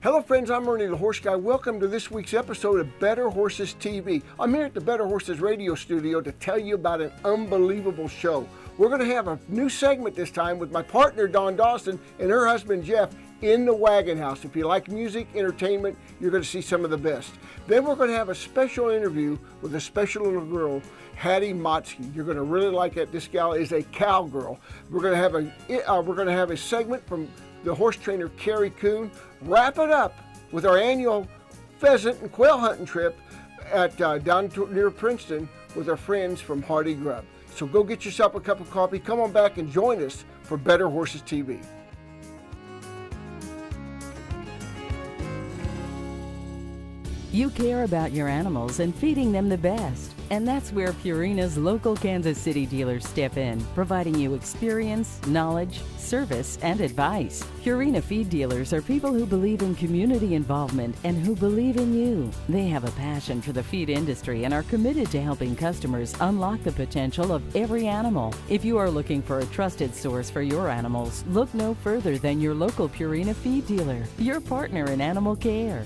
Hello friends, I'm Ernie the Horse Guy. Welcome to this week's episode of Better Horses TV. I'm here at the Better Horses radio studio to tell you about an unbelievable show. We're going to have a new segment this time with my partner Dawn Dawson and her husband Jeff in the Wagon House. If you like music, entertainment, you're going to see some of the best. Then we're going to have a special interview with a special little girl, Hattie Motsky. You're going to really like it. This gal is a cowgirl. We're going to have a segment from the horse trainer Carrie Coon. Wrap it up with our annual pheasant and quail hunting trip at down near Princeton with our friends from Hardy Grub. So go get yourself a cup of coffee. Come on back and join us for Better Horses TV. You care about your animals and feeding them the best. And that's where Purina's local Kansas City dealers step in, providing you experience, knowledge, service, and advice. Purina feed dealers are people who believe in community involvement and who believe in you. They have a passion for the feed industry and are committed to helping customers unlock the potential of every animal. If you are looking for a trusted source for your animals, look no further than your local Purina feed dealer, your partner in animal care.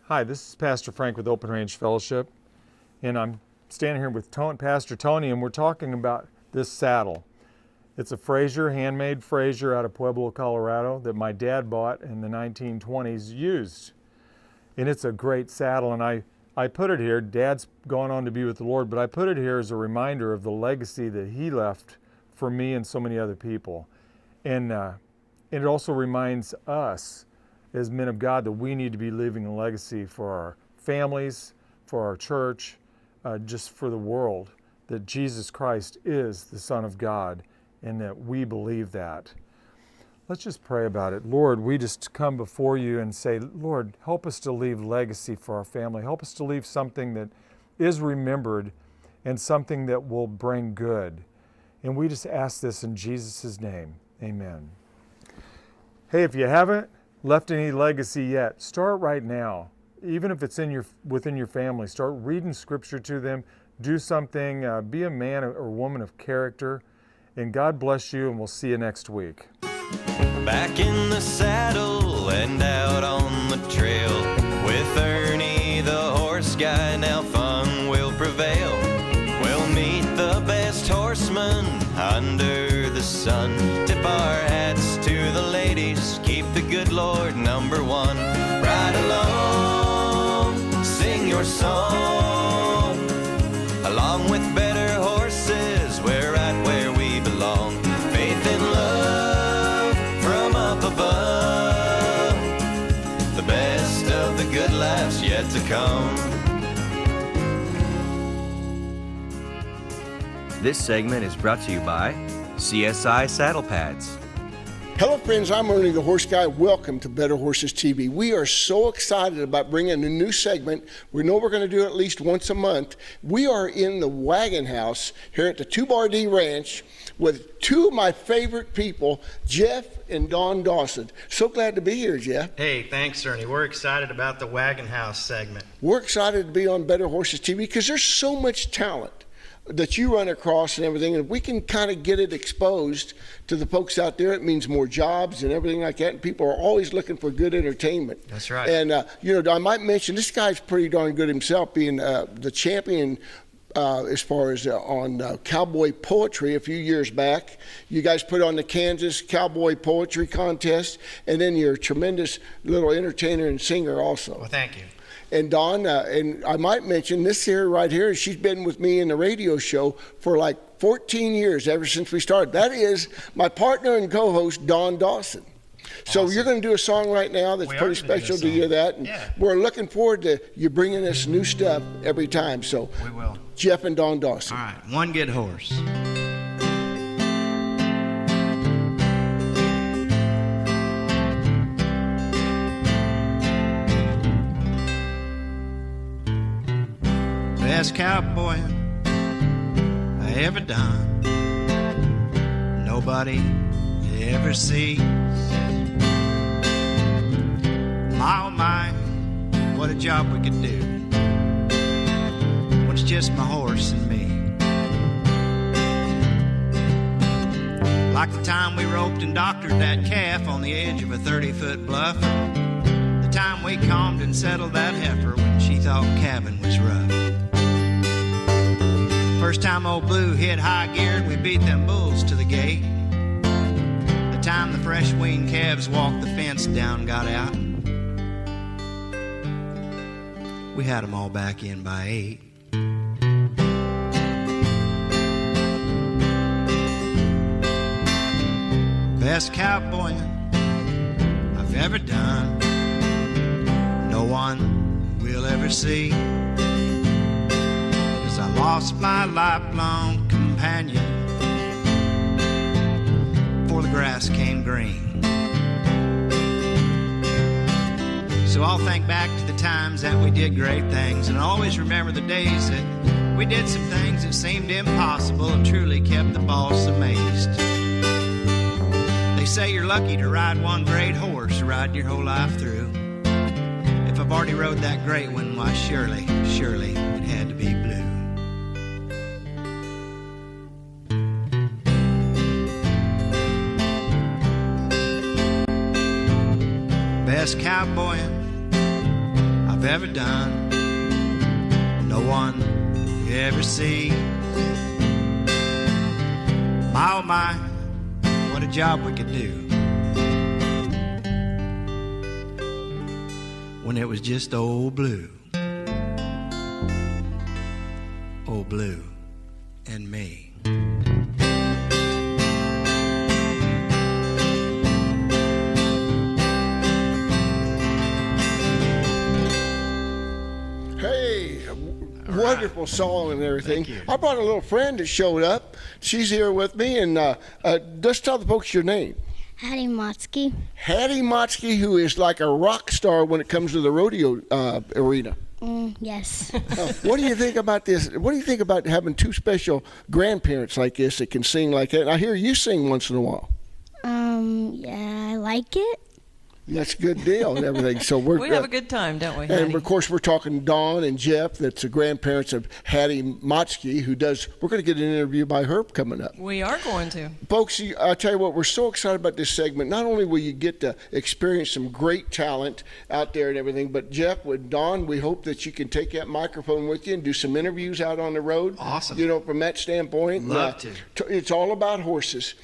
Hi, this is Pastor Frank with Open Range Fellowship, and I'm standing here with Pastor Tony, and we're talking about this saddle. It's a Frazier, handmade Frazier out of Pueblo, Colorado, that my dad bought in the 1920s used. And it's a great saddle, and I put it here. Dad's gone on to be with the Lord, but I put it here as a reminder of the legacy that he left for me and so many other people. And it also reminds us as men of God that we need to be leaving a legacy for our families, for our church, just for the world, that Jesus Christ is the Son of God and that we believe that. Let's just pray about it. Lord, we just come before you and say, Lord, help us to leave legacy for our family. Help us to leave something that is remembered and something that will bring good. And we just ask this in Jesus' name. Amen. Hey, if you haven't left any legacy yet, start right now. Even if it's within your family, start reading scripture to them. Do something. Be a man or woman of character. And God bless you, and we'll see you next week. Back in the saddle and out on the trail with Ernie the horse guy, now fun will prevail. We'll meet the best horseman under the sun. Tip our hats to the ladies, keep the good Lord number one. Ride along, sing your song, along with better horses, we're right where we belong. Faith and love from up above, the best of the good life's yet to come. This segment is brought to you by CSI Saddle Pads. Hello friends, I'm Ernie the Horse Guy. Welcome to Better Horses TV. We are so excited about bringing a new segment. We know we're going to do it at least once a month. We are in the Wagon House here at the 2-Bar-D Ranch with two of my favorite people, Jeff and Dawn Dawson. So glad to be here, Jeff. Hey, thanks, Ernie. We're excited about the Wagon House segment. We're excited to be on Better Horses TV because there's so much talent that you run across and everything, and if we can kind of get it exposed to the folks out there, it means more jobs and everything like that, and people are always looking for good entertainment. That's right. And, I might mention, this guy's pretty darn good himself, being the champion as far as on cowboy poetry a few years back. You guys put on the Kansas Cowboy Poetry Contest, and then you're a tremendous little entertainer and singer also. Well, thank you. And Dawn, and I might mention this here right here, she's been with me in the radio show for like 14 years, ever since we started. That is my partner and co-host, Dawn Dawson. So Awesome. You're going to do a song right now that's pretty special to you, that. And yeah. We're looking forward to you bringing us new stuff every time. So We will. Jeff and Dawn Dawson. All right, One Good Horse. Best cowboy I ever done, nobody ever sees. My oh my, what a job we could do just my horse and me. Like the time we roped and doctored that calf on the edge of a 30-foot bluff. The time we calmed and settled that heifer when she thought calving was rough. First time old Blue hit high gear and we beat them bulls to the gate. The time the fresh weaned calves walked the fence down, got out. We had them all back in by 8. Best cowboying I've ever done, no one will ever see, 'cause I lost my lifelong companion before the grass came green. So I'll think back to the times that we did great things, and always remember the days that we did some things that seemed impossible and truly kept the boss amazed. They say you're lucky to ride one great horse, ride your whole life through. If I've already rode that great one, why surely, surely it had to be Blue. Best cowboying I've ever done, no one you ever see. My oh my, what a job we could do when it was just old Blue. Old Blue and me. Wonderful song and everything. Thank you. I brought a little friend that showed up. She's here with me, and just tell the folks your name. Hattie Motsky. Hattie Motsky, who is like a rock star when it comes to the rodeo arena. Yes. What do you think about this? What do you think about having two special grandparents like this that can sing like that? And I hear you sing once in a while. Yeah, I like it. That's a good deal and everything. So we have a good time, don't we, And Hattie? of course, we're talking Dawn and Jeff. That's the grandparents of Hattie Motsky, who does. We're going to get an interview by her coming up. We are going to. Folks, I tell you what, we're so excited about this segment. Not only will you get to experience some great talent out there and everything, but Jeff, with Dawn, we hope that you can take that microphone with you and do some interviews out on the road. Awesome. You know, from that standpoint. Love to. It's all about horses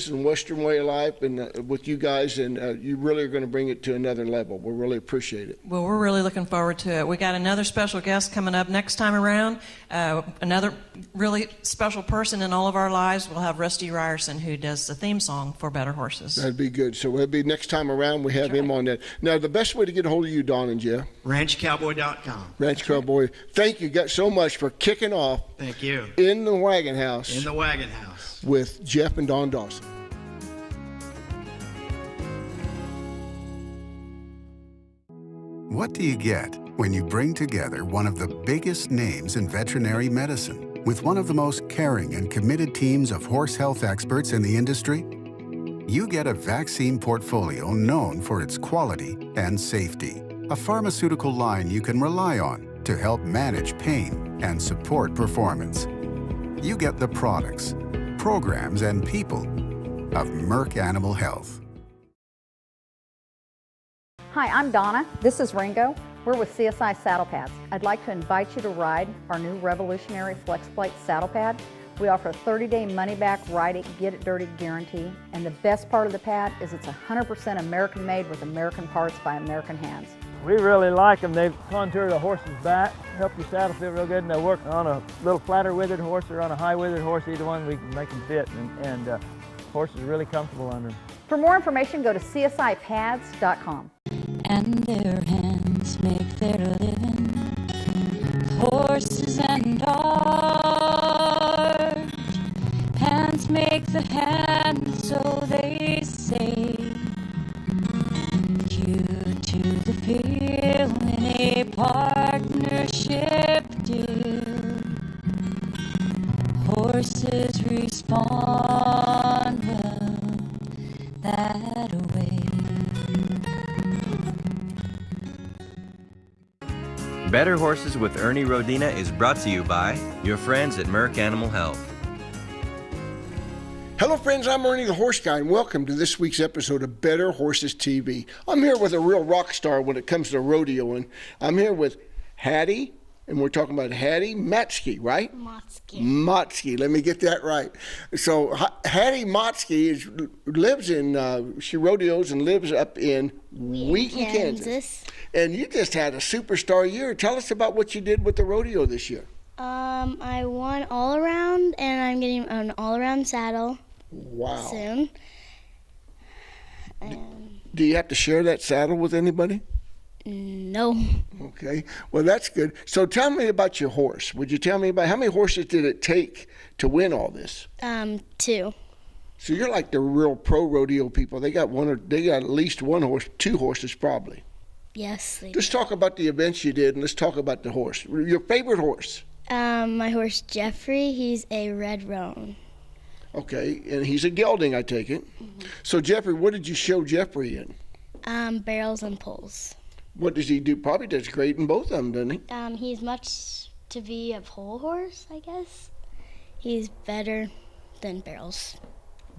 and Western way of life, and with you guys, and you really are going to bring it to another level. We really appreciate it. Well, we're really looking forward to it. We got another special guest coming up next time around. Another really special person in all of our lives. We'll have Rusty Ryerson, who does the theme song for Better Horses. That'd be good. So it'll be next time around we have him on that. Now, the best way to get a hold of you, Dawn and Jeff? RanchCowboy.com. Ranch Cowboy. Thank you guys so much for kicking off. Thank you. In the Wagon House. In the Wagon House. With Jeff and Dawn Dawson. What do you get when you bring together one of the biggest names in veterinary medicine with one of the most caring and committed teams of horse health experts in the industry? You get a vaccine portfolio known for its quality and safety, a pharmaceutical line you can rely on to help manage pain and support performance. You get the products, programs, and people of Merck Animal Health. Hi, I'm Donna. This is Ringo. We're with CSI Saddle Pads. I'd like to invite you to ride our new revolutionary FlexPlate saddle pad. We offer a 30-day money-back, ride it, get it dirty guarantee. And the best part of the pad is it's 100% American-made with American parts by American hands. We really like them. They contour the horse's back, help your saddle fit real good, and they work on a little flatter withered horse or on a high withered horse. Either one we can make them fit, and horse is really comfortable under them. For more information, go to csipads.com. And their hands make their living, horses and art. Hands make the hands, so they say. Due to the field in a partnership deal, horses respond well that way. Better Horses with Ernie Rodina is brought to you by your friends at Merck Animal Health. Hello friends, I'm Ernie the Horse Guy, and welcome to this week's episode of Better Horses TV. I'm here with a real rock star when it comes to rodeoing. I'm here with Hattie, and we're talking about Hattie Matsky, right? Matsky, let me get that right. So Hattie Matsky lives in, she rodeos and lives up in Wheaton, Kansas. And you just had a superstar year. Tell us about what you did with the rodeo this year. I won all around, and I'm getting an all around saddle. Wow. Soon. Do you have to share that saddle with anybody? No. Okay. Well, that's good. So tell me about your horse. Would you tell me about how many horses did it take to win all this? 2. So you're like the real pro rodeo people. They got at least one horse, 2 horses probably. Yes. Let's talk about the events you did, and let's talk about the horse. Your favorite horse? My horse Jeffrey. He's a red roan. Okay, and he's a gelding, I take it. Mm-hmm. So Jeffrey, what did you show Jeffrey in? Barrels and pulls. What does he do? Probably does great in both of them, doesn't he? He's much to be a pole horse, I guess. He's better than barrels.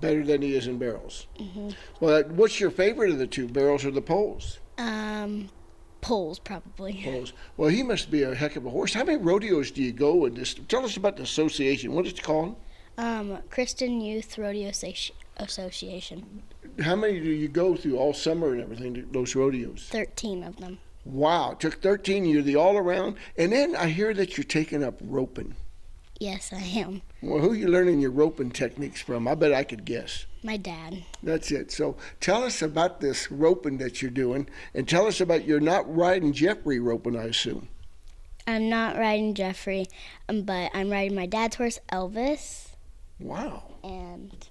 Better than he is in barrels. Mm-hmm. Well, what's your favorite of the 2, barrels or the poles? Poles, probably. Poles. Well, he must be a heck of a horse. How many rodeos do you go in this? Tell us about the association. What is it called? Christian Youth Rodeo Association. How many do you go through all summer and everything, those rodeos? 13 of them. Wow, it took 13. You're the all-around. And then I hear that you're taking up roping. Yes, I am. Well, who are you learning your roping techniques from? I bet I could guess. My dad. That's it. So tell us about this roping that you're doing, and tell us about you're not riding Jeffrey roping, I assume. I'm not riding Jeffrey, but I'm riding my dad's horse, Elvis. Wow. And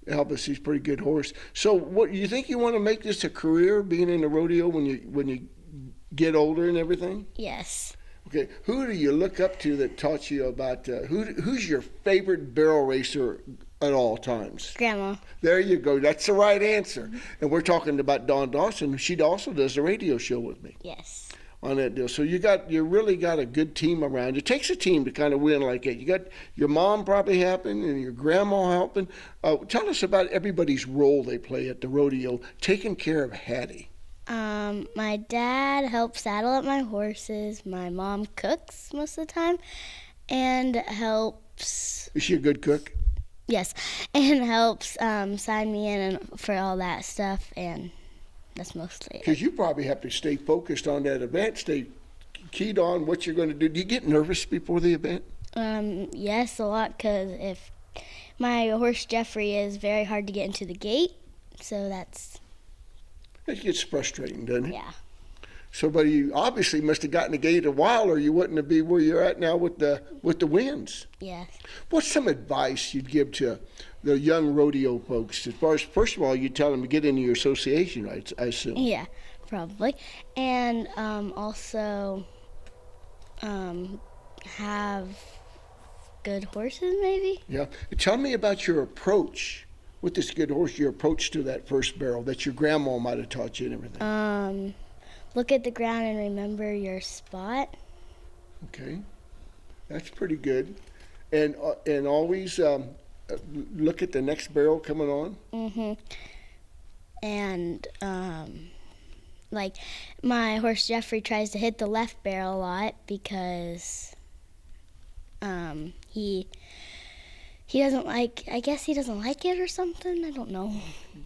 Elvis, he's a pretty good horse. So what, you think you want to make this a career, being in the rodeo when you get older and everything? Yes. Okay, who do you look up to that taught you about, who's your favorite barrel racer at all times? Grandma. There you go, that's the right answer. And we're talking about Dawn Dawson. She also does the radio show with me. Yes. On that deal. So you really got a good team around. It takes a team to kind of win like that. You got your mom probably helping and your grandma helping. Tell us about everybody's role they play at the rodeo, taking care of Hattie. My dad helps saddle up my horses. My mom cooks most of the time and helps. Is she a good cook? Yes, and helps sign me in for all that stuff, and that's mostly it. Because you probably have to stay focused on that event, stay keyed on what you're going to do. Do you get nervous before the event? Yes, a lot, because if my horse Jeffrey is very hard to get into the gate, so that's... It gets frustrating, doesn't it? Yeah. So, but you obviously must have gotten the gate a while, or you wouldn't have been where you're at now with the wins. Yes. What's some advice you'd give to the young rodeo folks? As far as, first of all, you tell them to get into your association, I assume. Yeah, probably. And also have good horses, maybe? Yeah. Tell me about your approach with this good horse, your approach to that first barrel that your grandma might have taught you and everything. Look at the ground and remember your spot. Okay. That's pretty good. And always look at the next barrel coming on. Mm-hmm. And like my horse Jeffrey tries to hit the left barrel a lot because he doesn't like, I guess he doesn't like it or something. I don't know.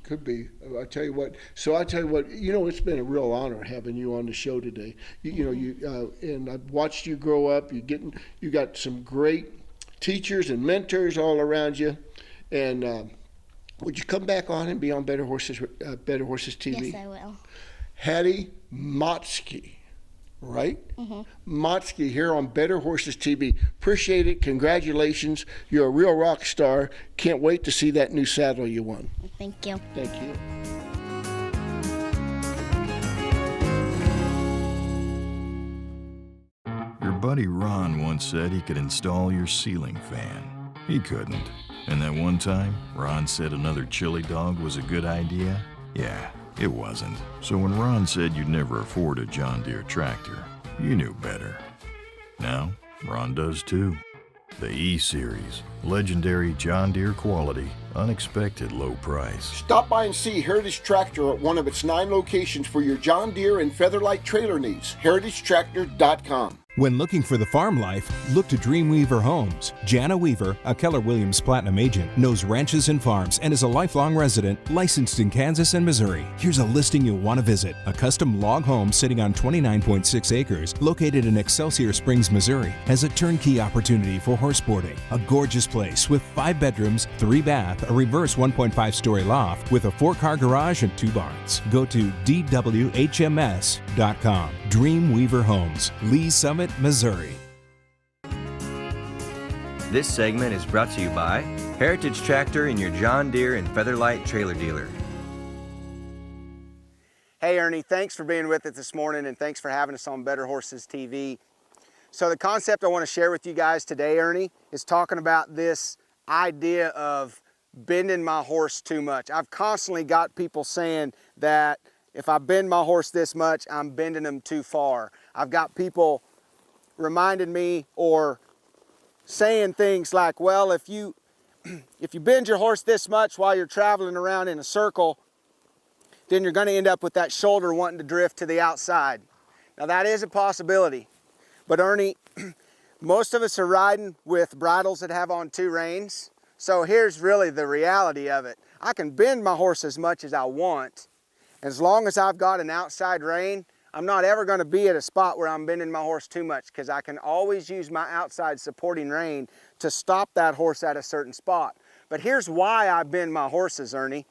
Could be. I'll tell you what. It's been a real honor having you on the show today. And I've watched you grow up. You got some great teachers and mentors all around you. And would you come back on and be on Better Horses TV? Yes, I will. Hattie Matsky, right? Mm-hmm. Matsky here on Better Horses TV. Appreciate it. Congratulations. You're a real rock star. Can't wait to see that new saddle you won. Thank you. Thank you. Your buddy Ron once said he could install your ceiling fan. He couldn't. And that one time, Ron said another chili dog was a good idea? Yeah, it wasn't. So when Ron said you'd never afford a John Deere tractor, You knew better. Now, Ron does too. The E-Series, legendary John Deere quality, unexpected low price. Stop by and see Heritage Tractor at one of its 9 locations for your John Deere and Featherlight trailer needs. HeritageTractor.com. When looking for the farm life, look to Dreamweaver Homes. Jana Weaver, a Keller Williams Platinum agent, knows ranches and farms and is a lifelong resident licensed in Kansas and Missouri. Here's a listing you'll want to visit. A custom log home sitting on 29.6 acres located in Excelsior Springs, Missouri has a turnkey opportunity for horseboarding. A gorgeous place with 5 bedrooms, 3 bath, a reverse 1.5-story loft with a 4-car garage and 2 barns. Go to dwhms.com. Dreamweaver Homes, Lee Summit, Missouri. This segment is brought to you by Heritage Tractor and your John Deere and Featherlight trailer dealer. Hey Ernie, thanks for being with us this morning and thanks for having us on Better Horses TV. So the concept I want to share with you guys today, Ernie, is talking about this idea of bending my horse too much. I've constantly got people saying that if I bend my horse this much, I'm bending them too far. I've got people reminding me or saying things like, well, if you bend your horse this much while you're traveling around in a circle, then you're going to end up with that shoulder wanting to drift to the outside. Now that is a possibility. But Ernie, most of us are riding with bridles that have on 2 reins. So here's really the reality of it. I can bend my horse as much as I want. As long as I've got an outside rein, I'm not ever going to be at a spot where I'm bending my horse too much because I can always use my outside supporting rein to stop that horse at a certain spot. But here's why I bend my horses, Ernie.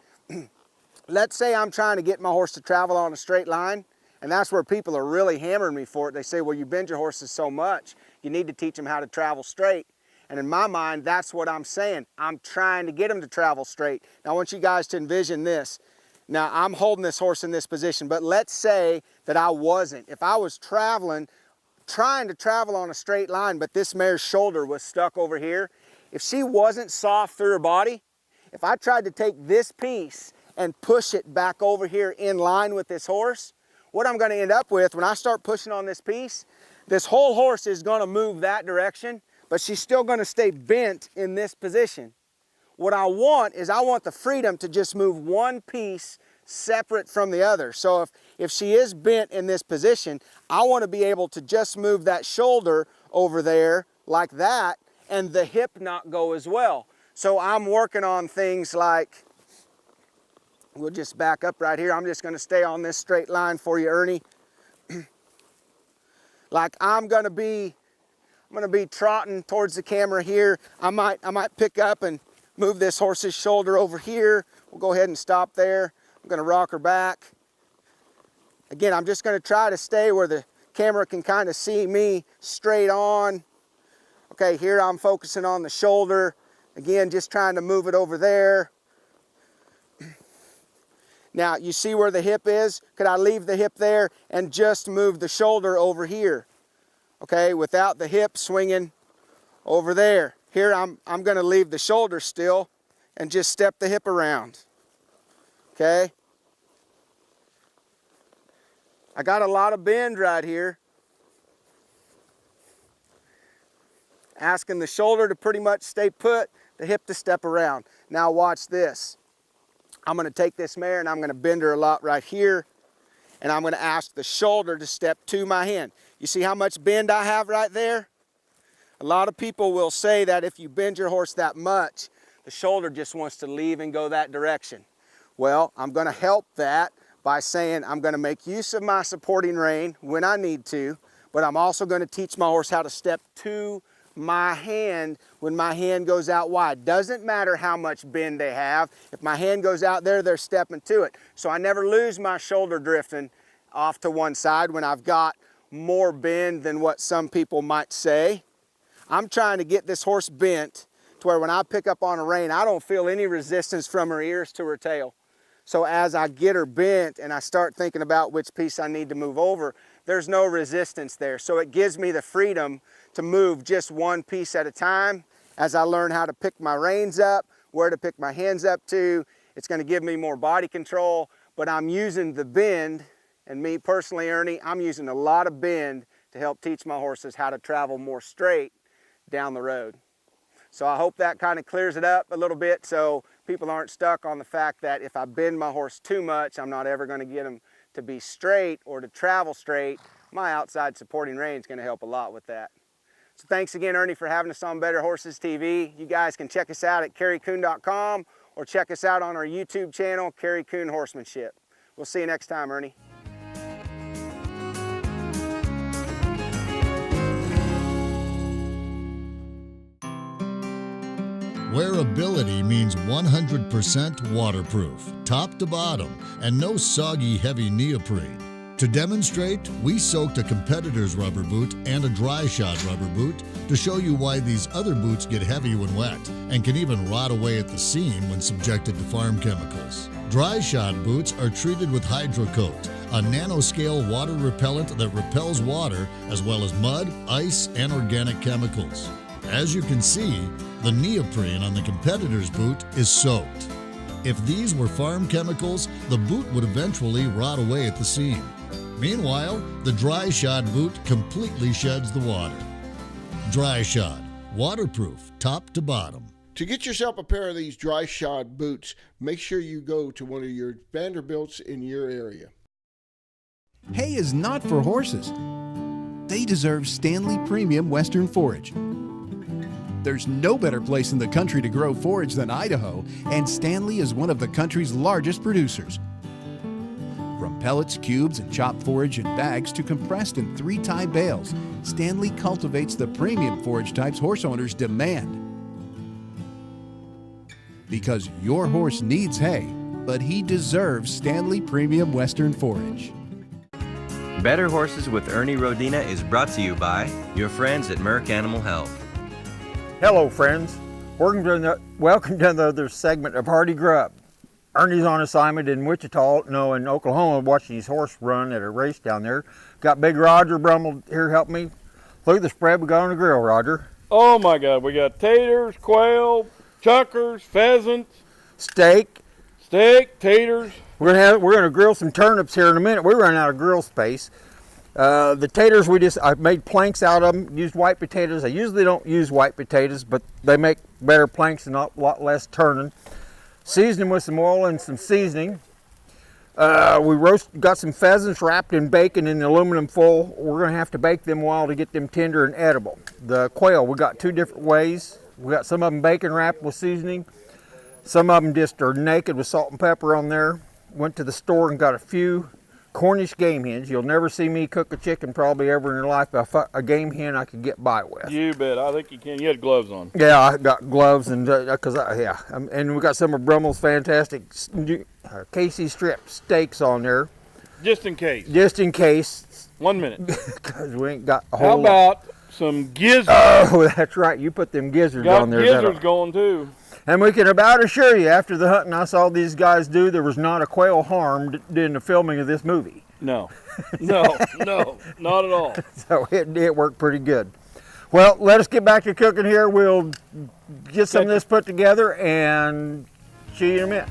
Let's say I'm trying to get my horse to travel on a straight line, and that's where people are really hammering me for it. They say, well, you bend your horses so much, you need to teach them how to travel straight. And in my mind, that's what I'm saying. I'm trying to get them to travel straight. Now, I want you guys to envision this. Now, I'm holding this horse in this position, but let's say that I wasn't. If I was trying to travel on a straight line, but this mare's shoulder was stuck over here, if she wasn't soft through her body, if I tried to take this piece and push it back over here in line with this horse, what I'm going to end up with when I start pushing on this piece, this whole horse is going to move that direction, but she's still going to stay bent in this position. What I want is I want the freedom to just move one piece separate from the other. So if she is bent in this position, I want to be able to just move that shoulder over there like that and the hip not go as well. So I'm working on things like, we'll just back up right here. I'm just going to stay on this straight line for you, Ernie. Like I'm going to be trotting towards the camera here. I might pick up and move this horse's shoulder over here. We'll go ahead and stop there. I'm going to rock her back. Again, I'm just going to try to stay where the camera can kind of see me straight on. Okay, here I'm focusing on the shoulder. Again, just trying to move it over there. Now, you see where the hip is? Could I leave the hip there and just move the shoulder over here? Okay, without the hip swinging over there. Here I'm going to leave the shoulder still and just step the hip around. Okay? I got a lot of bend right here. Asking the shoulder to pretty much stay put, the hip to step around. Now watch this. I'm going to take this mare and I'm going to bend her a lot right here. And I'm going to ask the shoulder to step to my hand. You see how much bend I have right there? A lot of people will say that if you bend your horse that much, the shoulder just wants to leave and go that direction. Well, I'm going to help that by saying I'm going to make use of my supporting rein when I need to, but I'm also going to teach my horse how to step to my hand when my hand goes out wide. Doesn't matter how much bend they have. If my hand goes out there, they're stepping to it. So I never lose my shoulder drifting off to one side when I've got more bend than what some people might say. I'm trying to get this horse bent to where when I pick up on a rein, I don't feel any resistance from her ears to her tail. So as I get her bent and I start thinking about which piece I need to move over, there's no resistance there. So it gives me the freedom to move just one piece at a time. As I learn how to pick my reins up, where to pick my hands up to, it's going to give me more body control, but I'm using the bend, and me personally, Ernie, I'm using a lot of bend to help teach my horses how to travel more straight down the road. So I hope that kind of clears it up a little bit so people aren't stuck on the fact that if I bend my horse too much, I'm not ever going to get him to be straight or to travel straight. My outside supporting rein is going to help a lot with that. So thanks again, Ernie, for having us on Better Horses TV. You guys can check us out at kerrycoon.com or check us out on our YouTube channel, Kerry Coon Horsemanship. We'll see you next time, Ernie. Wearability means 100% waterproof, top to bottom, and no soggy, heavy neoprene. To demonstrate, we soaked a competitor's rubber boot and a dry shod rubber boot to show you why these other boots get heavy when wet and can even rot away at the seam when subjected to farm chemicals. Dry shod boots are treated with HydroCoat, a nanoscale water repellent that repels water as well as mud, ice, and organic chemicals. As you can see, the neoprene on the competitor's boot is soaked. If these were farm chemicals, the boot would eventually rot away at the seam. Meanwhile, the dry shod boot completely sheds the water. Dry shod, waterproof, top to bottom. To get yourself a pair of these dry shod boots, make sure you go to one of your Vanderbilts in your area. Hay is not for horses. They deserve Stanley Premium Western Forage. There's no better place in the country to grow forage than Idaho, and Stanley is one of the country's largest producers. From pellets, cubes, and chopped forage in bags to compressed in 3-tie bales, Stanley cultivates the premium forage types horse owners demand. Because your horse needs hay, but he deserves Stanley Premium Western Forage. Better Horses with Ernie Rodina is brought to you by your friends at Merck Animal Health. Hello friends, welcome to another segment of Hardy Grub. Ernie's on assignment in Wichita, in Oklahoma, watching his horse run at a race down there. Got Big Roger Brummel here help me. Look at the spread we got on the grill, Roger. Oh my God, we got taters, quail, chuckers, pheasants. Steak, taters. We're gonna grill some turnips here in a minute. We ran out of grill space. The taters, I made planks out of them, used white potatoes. I usually don't use white potatoes, but they make better planks and a lot less turning. Seasoned them with some oil and some seasoning. We got some pheasants wrapped in bacon in the aluminum foil. We're gonna have to bake them a while to get them tender and edible. The quail, we got 2 different ways. We got some of them bacon wrapped with seasoning. Some of them just are naked with salt and pepper on there. Went to the store and got a few Cornish game hens. You'll never see me cook a chicken probably ever in your life, but a game hen I could get by with. You bet. I think you can. You had gloves on. Yeah, I got gloves and and we got some of Brummel's fantastic Casey strip steaks on there. Just in case. Just in case. 1 minute. Because we ain't got a whole How about some gizzards? Oh, that's right. You put them gizzards on there. Gizzards going too. And we can about assure you, after the hunting I saw these guys do, there was not a quail harmed in the filming of this movie. No, not at all. So it worked pretty good. Well, let us get back to cooking here. We'll get some of this put together and see you in a minute.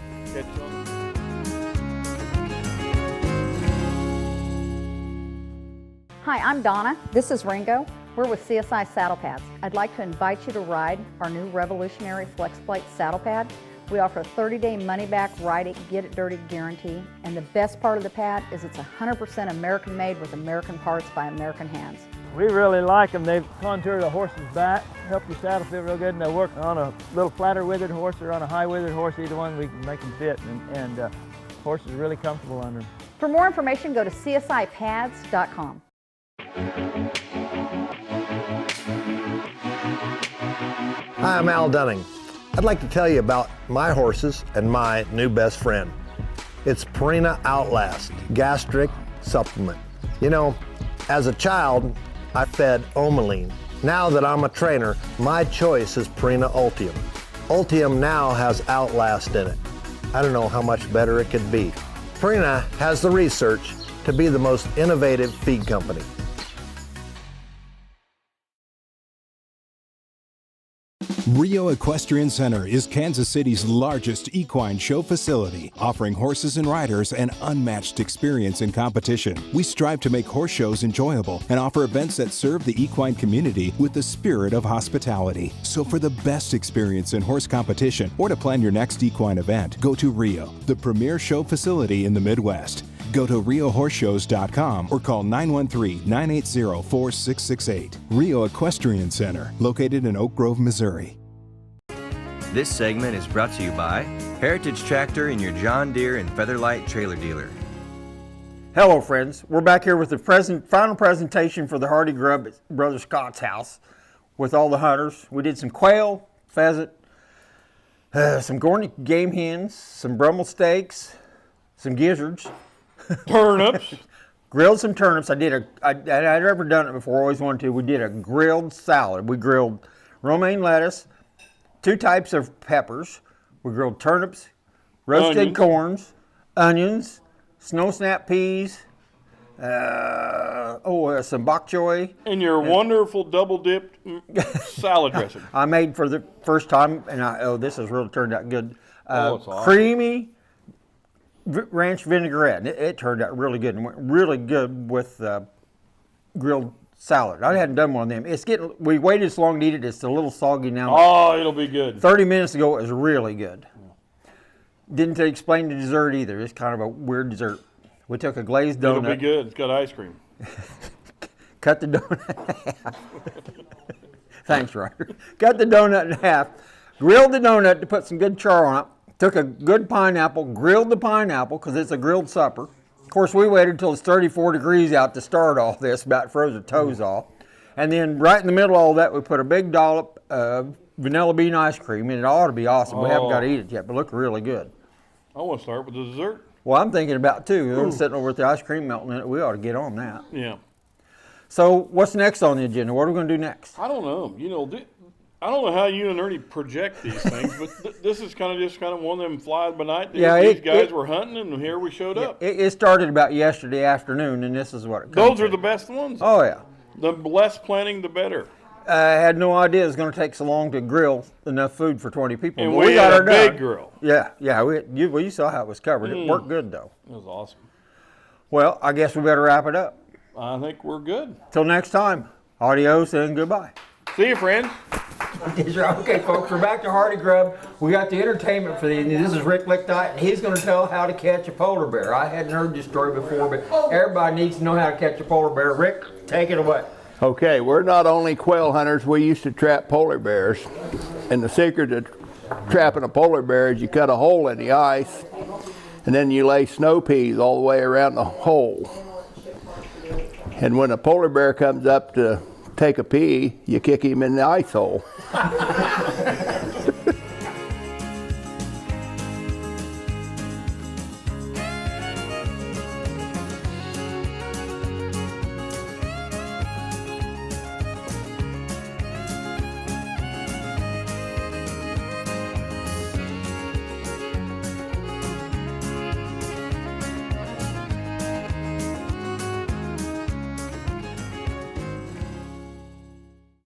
Hi, I'm Donna. This is Ringo. We're with CSI Saddle Pads. I'd like to invite you to ride our new revolutionary flex plate saddle pad. We offer a 30-day money-back, ride it, get it dirty guarantee. And the best part of the pad is it's 100% American made with American parts by American hands. We really like them. They contour the horse's back, help your saddle fit real good, and they work on a little flatter withered horse or on a high withered horse. Either one we can make them fit, and horse is really comfortable under them. For more information, go to csipads.com. Hi, I'm Al Dunning. I'd like to tell you about my horses and my new best friend. It's Purina Outlast Gastric Supplement. You know, as a child, I fed Omaline. Now that I'm a trainer, my choice is Purina Ultium. Ultium now has Outlast in it. I don't know how much better it could be. Purina has the research to be the most innovative feed company. Rio Equestrian Center is Kansas City's largest equine show facility, offering horses and riders an unmatched experience in competition. We strive to make horse shows enjoyable and offer events that serve the equine community with the spirit of hospitality. So for the best experience in horse competition or to plan your next equine event, go to Rio, the premier show facility in the Midwest. Go to RioHorseShows.com or call 913-980-4668. Rio Equestrian Center, located in Oak Grove, Missouri. This segment is brought to you by Heritage Tractor and your John Deere and Featherlight trailer dealer. Hello, friends. We're back here with the final presentation for the Hardy Grub at Brother Scott's house with all the hunters. We did some quail, pheasant, some Gornick game hens, some Brummel steaks, some gizzards. Turnips. Grilled some turnips. I'd never done it before, always wanted to. We did a grilled salad. We grilled romaine lettuce, 2 types of peppers. We grilled turnips, roasted corns, onions, snow snap peas, some bok choy. And your wonderful double-dipped salad dressing. I made for the first time, and this has really turned out good. It's awesome. Creamy ranch vinaigrette. It turned out really good and went really good with grilled salad. I hadn't done one of them. We waited so long to eat it. It's a little soggy now. Oh, it'll be good. 30 minutes ago, it was really good. Didn't explain the dessert either. It's kind of a weird dessert. We took a glazed donut. It'll be good. It's got ice cream. Cut the donut in half. Thanks, Roger. Cut the donut in half. Grilled the donut to put some good char on it. Took a good pineapple, grilled the pineapple because it's a grilled supper. Of course, we waited until it's 34 degrees out to start all this, about froze our toes off. And then right in the middle of all that, we put a big dollop of vanilla bean ice cream, and it ought to be awesome. We haven't got to eat it yet, but it looked really good. I want to start with the dessert. Well, I'm thinking about too. We're sitting over with the ice cream melting in it. We ought to get on that. Yeah. So what's next on the agenda? What are we going to do next? I don't know. I don't know how you and Ernie project these things, but this is kind of one of them fly-by-night things. Yeah, these guys were hunting, and here we showed up. It started about yesterday afternoon, and this is what it comes Those are the best ones. Oh, yeah. The less planning, the better. I had no idea it was going to take so long to grill enough food for 20 people. And but we got had her a big done. grill. Yeah. You saw how it was covered. It worked good, though. It was awesome. Well, I guess we better wrap it up. I think we're good. Till next time, adios and goodbye. See you, friends. Okay, folks, we're back to Hardy Grub. We got the entertainment for the evening. This is Rick Lichtite, and he's going to tell how to catch a polar bear. I hadn't heard this story before, but everybody needs to know how to catch a polar bear. Rick, take it away. Okay, we're not only quail hunters, we used to trap polar bears. And the secret of trapping a polar bear is you cut a hole in the ice, and then you lay snow peas all the way around the hole. And when a polar bear comes up to take a pee, you kick him in the ice hole.